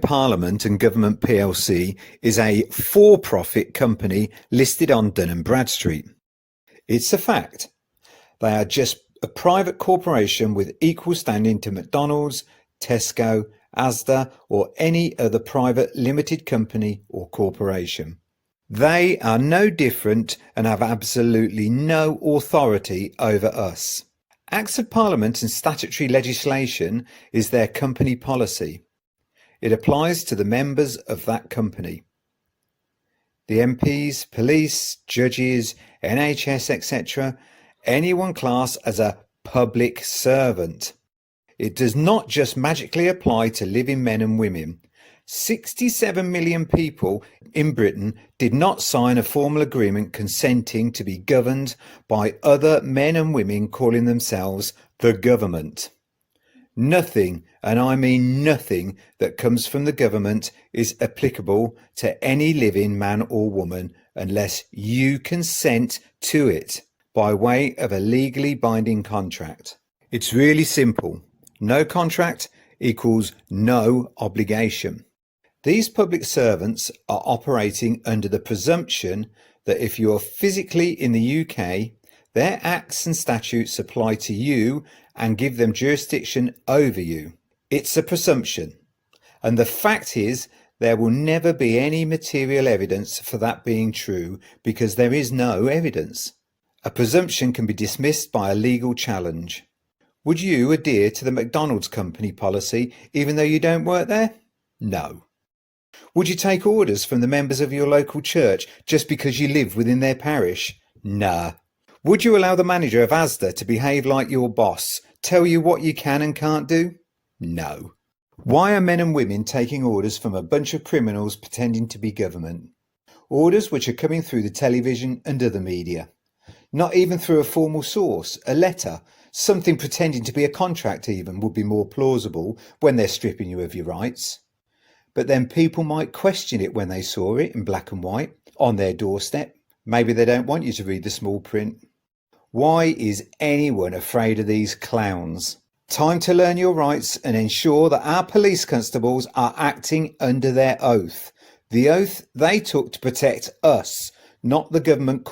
Parliament and Government Plc is a for-profit company listed on Dun & Bradstreet. It's a fact. They are just a private corporation with equal standing to McDonald's, Tesco, Asda or any other private limited company or corporation. They are no different and have absolutely no authority over us. Acts of Parliament and statutory legislation is their company policy. It applies to the members of that company. The MPs, police, judges, NHS, etc., anyone classed as a public servant. It does not just magically apply to living men and women. 67 million people in Britain did not sign a formal agreement consenting to be governed by other men and women calling themselves the government. Nothing, and I mean nothing, that comes from the government is applicable to any living man or woman unless you consent to it by way of a legally binding contract. It's really simple. No contract equals no obligation. These public servants are operating under the presumption that if you are physically in the UK, their acts and statutes apply to you and give them jurisdiction over you. It's a presumption, and the fact is there will never be any material evidence for that being true because there is no evidence. A presumption can be dismissed by a legal challenge. Would you adhere to the McDonald's company policy even though you don't work there? No. Would you take orders from the members of your local church just because you live within their parish? Nah. Would you allow the manager of Asda to behave like your boss, tell you what you can and can't do? No. Why are men and women taking orders from a bunch of criminals pretending to be government? Orders which are coming through the television and other media. Not even through a formal source, a letter, something pretending to be a contract even would be more plausible when they're stripping you of your rights. But then people might question it when they saw it in black and white on their doorstep. Maybe they don't want you to read the small print. Why is anyone afraid of these clowns? Time to learn your rights and ensure that our police constables are acting under their oath. The oath they took to protect us, not the government.